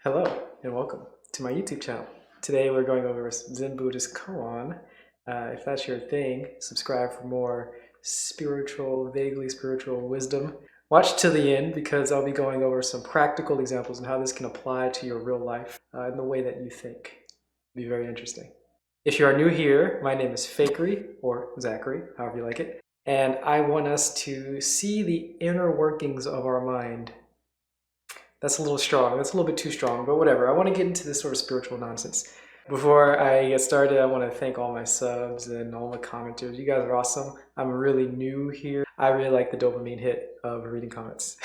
Hello and welcome to my YouTube channel. Today we're going over Zen Buddhist koan. If that's your thing, subscribe for more spiritual, vaguely spiritual wisdom. Watch till the end because I'll be going over some practical examples and how this can apply to your real life in the way that you think. It'll be very interesting. If you are new here, my name is Fakery, or Zachary, however you like it, and I want us to see the inner workings of our mind. That's a little strong. That's a little bit too strong, but whatever. I want to get into this sort of spiritual nonsense. Before I get started, I want to thank all my subs and all my commenters. You guys are awesome. I'm really new here. I really like the dopamine hit of reading comments.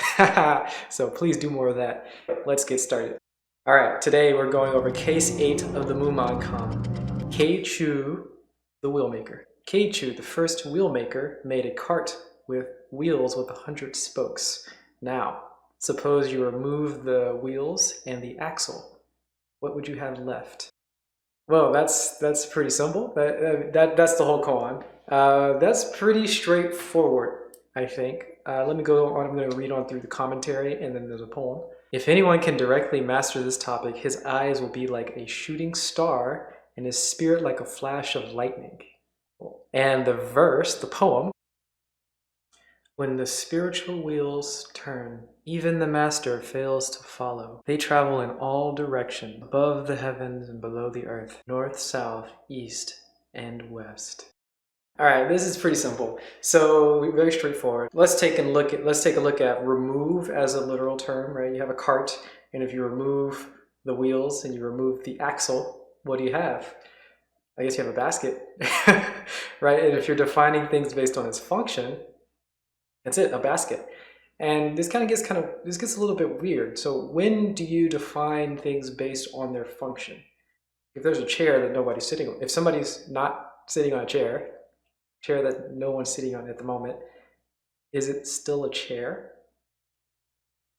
So please do more of that. Let's get started. All right, today we're going over case 8 of the Mumonkan. Keichu, the wheelmaker. Keichu, the first wheelmaker, made a cart with wheels with 100 spokes. Now, suppose you remove the wheels and the axle. What would you have left? Well, that's pretty simple. That's the whole koan. That's pretty straightforward, I think. Let me go on. I'm going to read on through the commentary, and then there's a poem. If anyone can directly master this topic, his eyes will be like a shooting star, and his spirit like a flash of lightning. And the verse, the poem, when the spiritual wheels turn, even the master fails to follow. They travel in all directions, above the heavens and below the earth, north, south, east, and west. All right, this is pretty simple. So very straightforward. Let's take a look at remove as a literal term, right? You have a cart, and if you remove the wheels and you remove the axle, what do you have? I guess you have a basket, right? And if you're defining things based on its function, that's it, a basket. And this gets a little bit weird. So when do you define things based on their function? If there's a chair that nobody's sitting on, if somebody's not sitting on a chair that no one's sitting on at the moment, is it still a chair?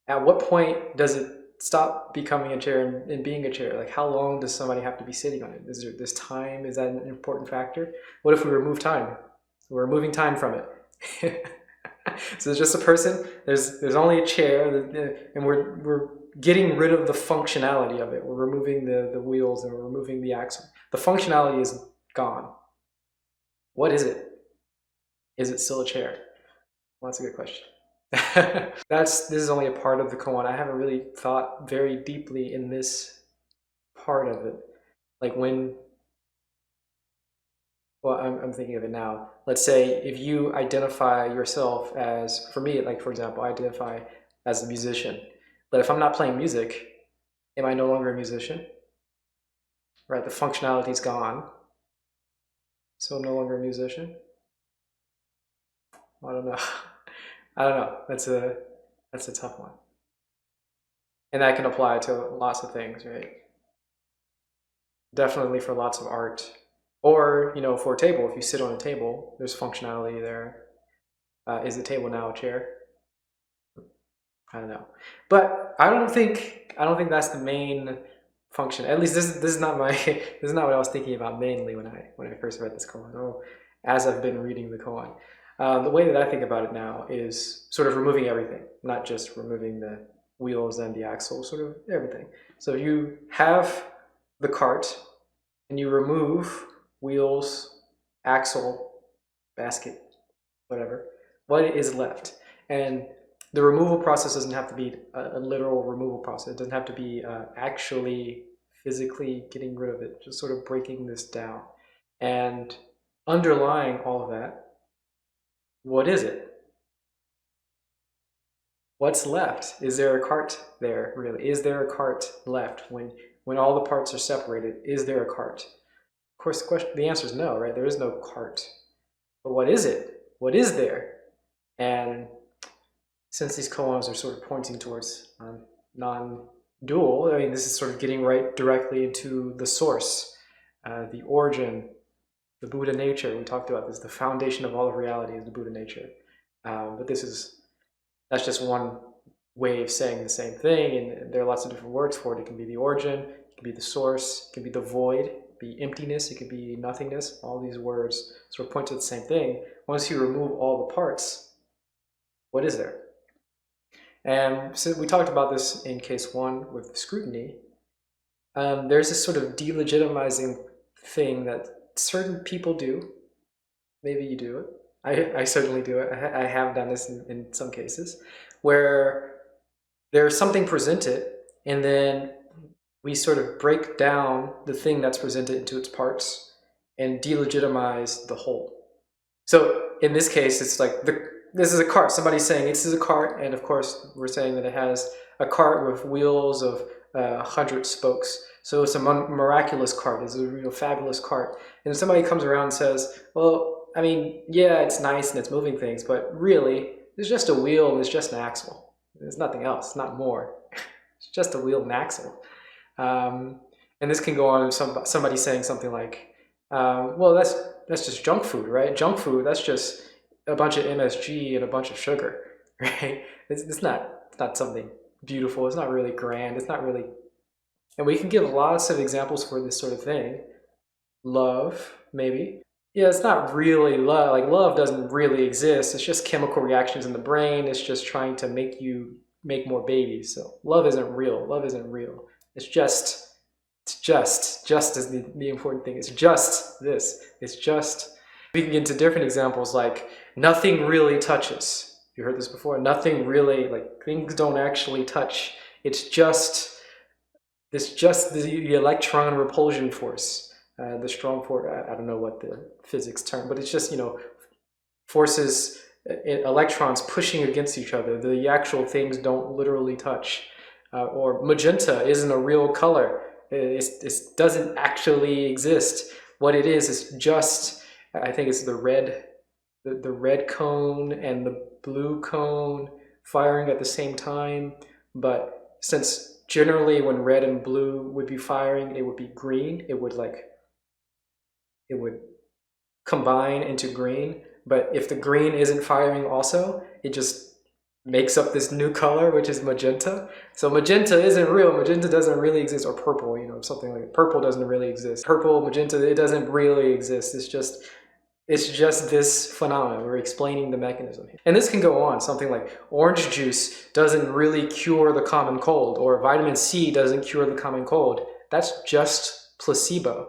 At what point does it stop becoming a chair and being a chair? Like, how long does somebody have to be sitting on it? Is there this time? Is that an important factor? What if we remove time? We're removing time from it. So there's just a person, there's only a chair, and we're getting rid of the functionality of it. We're removing the wheels and we're removing the axle. The functionality is gone. What is it? Is it still a chair? Well, that's a good question. This is only a part of the koan. I haven't really thought very deeply in this part of it. Like when, well, I'm thinking of it now. Let's say if you identify yourself as, for me, like for example, I identify as a musician. But if I'm not playing music, am I no longer a musician? Right, the functionality's gone. So I'm no longer a musician? I don't know. I don't know. That's a tough one. And that can apply to lots of things, right? Definitely for lots of art. Or, you know, for a table, if you sit on a table, there's functionality there. Is the table now a chair? I don't know. But I don't think that's the main function. At least this is not my this is not what I was thinking about mainly when I first read this koan, or as I've been reading the koan. The way that I think about it now is sort of removing everything, not just removing the wheels and the axle, sort of everything. So you have the cart and you remove wheels, axle, basket, whatever. What is left? And the removal process doesn't have to be a literal removal process. It doesn't have to be actually physically getting rid of it, just sort of breaking this down. And underlying all of that, what is it? What's left? Is there a cart there, really? Is there a cart left? When all the parts are separated, is there a cart? Of course, the answer is no, right? There is no cart. But what is it? What is there? And since these koans are sort of pointing towards non-dual, I mean, this is sort of getting right directly into the source, the origin, the Buddha nature. We talked about this. The foundation of all of reality is the Buddha nature. But that's just one way of saying the same thing, and there are lots of different words for it. It can be the origin, it can be the source, it can be the void, it can be emptiness, it can be nothingness. All these words sort of point to the same thing. Once you remove all the parts, what is there? And so we talked about this in case 1 with scrutiny. there's this sort of delegitimizing thing that certain people do. Maybe you do it. I certainly do it. I have done this in some cases, where there's something presented, and then we sort of break down the thing that's presented into its parts and delegitimize the whole. So in this case, it's like this is a cart. Somebody's saying this is a cart, and of course we're saying that it has a cart with wheels of 100 spokes. So it's a miraculous cart. It's a real fabulous cart. And somebody comes around and says, well, I mean, yeah, it's nice and it's moving things, but really, it's just a wheel and it's just an axle. There's nothing else, not more. It's just a wheel and axle. And this can go on with somebody saying something like, well, that's just junk food, right? Junk food, that's just a bunch of MSG and a bunch of sugar, right? It's not something beautiful. It's not really grand. It's not really... And we can give lots of examples for this sort of thing. Love, maybe. Yeah, it's not really love. Like, love doesn't really exist. It's just chemical reactions in the brain. It's just trying to make you make more babies. So love isn't real. Love isn't real. It's just is the important thing. It's just this. It's just... We can get into different examples like nothing really touches. You heard this before? Nothing really, like things don't actually touch. It's just the electron repulsion force, the strong force. I don't know what the physics term, but it's just, you know, forces, electrons pushing against each other. The actual things don't literally touch. Or magenta isn't a real color. It doesn't actually exist. What it is just, I think it's the red cone and the blue cone firing at the same time. But since generally when red and blue would be firing, it would be green. It would combine into green. But if the green isn't firing also, it just makes up this new color, which is magenta. So magenta isn't real. Magenta doesn't really exist. Or purple, you know, something like purple doesn't really exist. Purple, magenta, it doesn't really exist. It's just this phenomenon. We're explaining the mechanism. And this can go on. Something like orange juice doesn't really cure the common cold, or vitamin C doesn't cure the common cold. That's just placebo.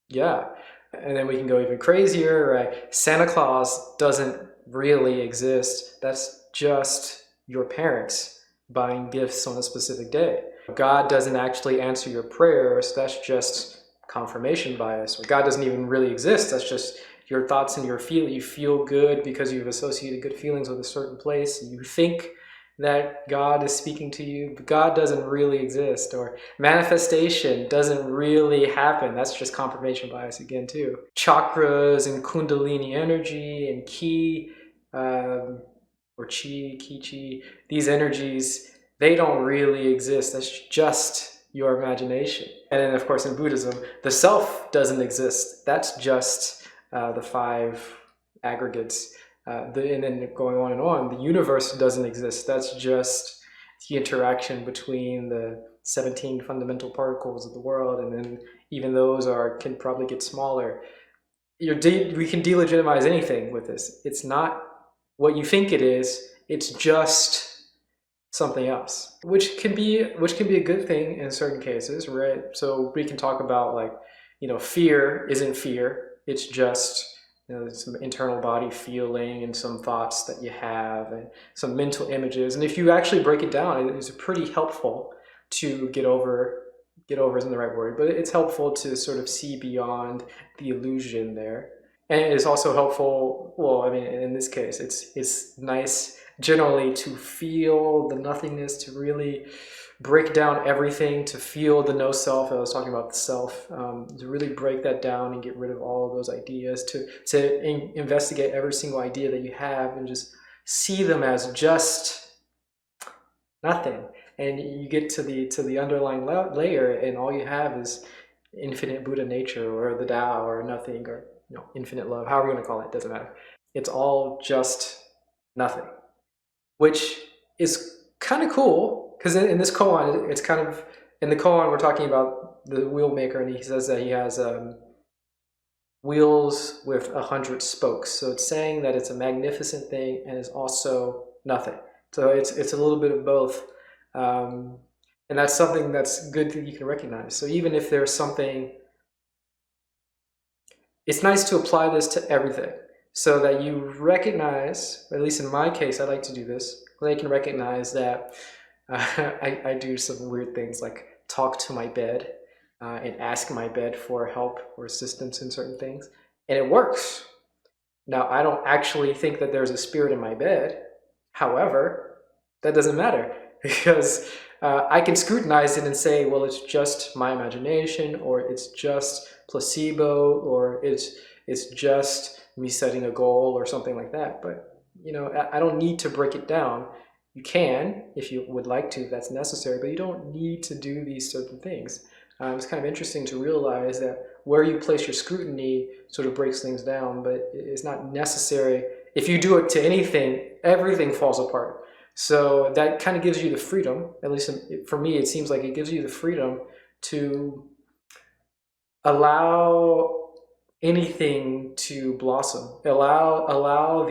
Yeah. And then we can go even crazier, right? Santa Claus doesn't really exist. That's just your parents buying gifts on a specific day. God doesn't actually answer your prayers. That's just confirmation bias. God doesn't even really exist. That's just your thoughts and your feel. You feel good because you've associated good feelings with a certain place. You think that God is speaking to you, but God doesn't really exist. Or manifestation doesn't really happen. That's just confirmation bias again too. Chakras and kundalini energy and ki, or chi, these energies, they don't really exist. That's just your imagination. And then of course in Buddhism, the self doesn't exist. That's just the 5 aggregates. And then going on and on, the universe doesn't exist. That's just the interaction between the 17 fundamental particles of the world, and then even those can probably get smaller. We can delegitimize anything with this. It's not what you think it is. It's just something else, which can be a good thing in certain cases, right? So we can talk about, like, you know, fear isn't fear. It's just, you know, some internal body feeling and some thoughts that you have and some mental images. And if you actually break it down, it's pretty helpful to get over isn't the right word, but it's helpful to sort of see beyond the illusion there. And it's also helpful, well, I mean, in this case, it's nice generally to feel the nothingness, to really break down everything, to feel the no self. I was talking about the self, to really break that down and get rid of all of those ideas, to investigate every single idea that you have and just see them as just nothing. And you get to the underlying layer, and all you have is infinite Buddha nature, or the Tao, or nothing, or, you know, infinite love, however you want to call it, doesn't matter. It's all just nothing, which is kind of cool, because in this koan, it's kind of, in the koan we're talking about the wheel maker, and he says that he has wheels with 100 spokes. So it's saying that it's a magnificent thing and is also nothing. So it's a little bit of both. And that's something that's good that you can recognize. So even if there's something, it's nice to apply this to everything so that you recognize, at least in my case, I like to do this, I can recognize that I do some weird things like talk to my bed and ask my bed for help or assistance in certain things. And it works. Now, I don't actually think that there's a spirit in my bed. However, that doesn't matter because I can scrutinize it and say, well, it's just my imagination, or it's just placebo, or it's just me setting a goal or something like that. But, you know, I don't need to break it down. You can, if you would like to, if that's necessary, but you don't need to do these certain things. It's kind of interesting to realize that where you place your scrutiny sort of breaks things down, but it's not necessary. If you do it to anything, everything falls apart. So that kind of gives you the freedom, at least for me, it seems like it gives you the freedom to allow anything to blossom. Allow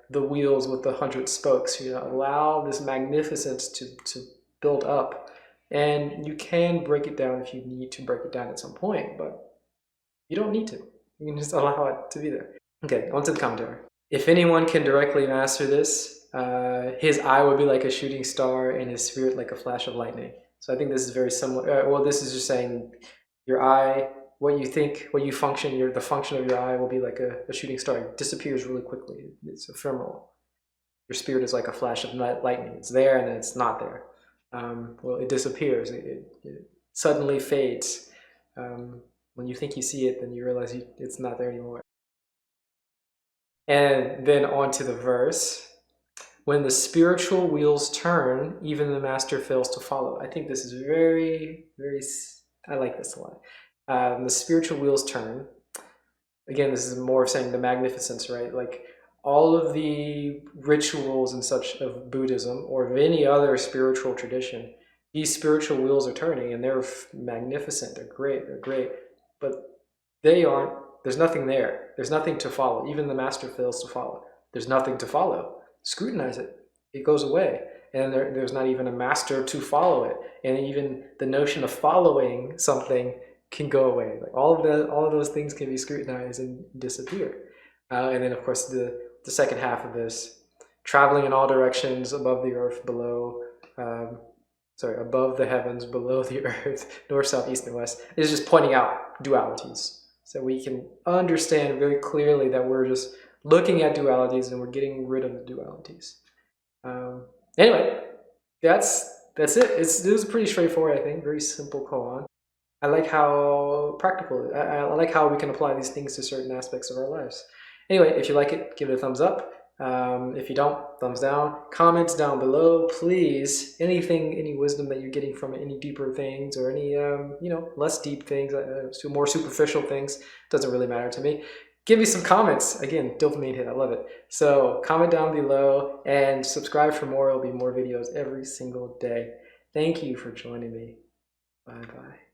the wheels with the 100 spokes, you know, allow this magnificence to build up. And you can break it down if you need to break it down at some point, but you don't need to. You can just allow it to be there. Okay, on to the commentary. If anyone can directly master this, his eye would be like a shooting star and his spirit like a flash of lightning. So I think this is very similar. Well, this is just saying your eye, what you think, what you function, the function of your eye will be like a shooting star. It disappears really quickly. It's ephemeral. Your spirit is like a flash of lightning. It's there and then it's not there. Well, it disappears. It suddenly fades. When you think you see it, then you realize it's not there anymore. And then on to the verse. When the spiritual wheels turn, even the master fails to follow. I think this is very, very, I like this a lot. The spiritual wheels turn. Again, this is more saying the magnificence, right? Like all of the rituals and such of Buddhism or of any other spiritual tradition, these spiritual wheels are turning and they're magnificent, they're great, but they aren't, there's nothing there. There's nothing to follow. Even the master fails to follow. There's nothing to follow. Scrutinize it. It goes away. And there's not even a master to follow it. And even the notion of following something can go away. Like all of those things can be scrutinized and disappear. And then, of course, the second half of this, traveling in all directions, above the earth, below, above the heavens, below the earth, north, south, east, and west, is just pointing out dualities. So we can understand very clearly that we're just looking at dualities and we're getting rid of the dualities. Anyway, that's it. It was pretty straightforward, I think. Very simple koan. I like how practical. I like how we can apply these things to certain aspects of our lives. Anyway, if you like it, give it a thumbs up. If you don't, thumbs down. Comments down below, please. Any wisdom that you're getting from it, any deeper things or any less deep things, more superficial things, doesn't really matter to me. Give me some comments. Again, dopamine hit, I love it. So comment down below and subscribe for more. There'll be more videos every single day. Thank you for joining me. Bye-bye.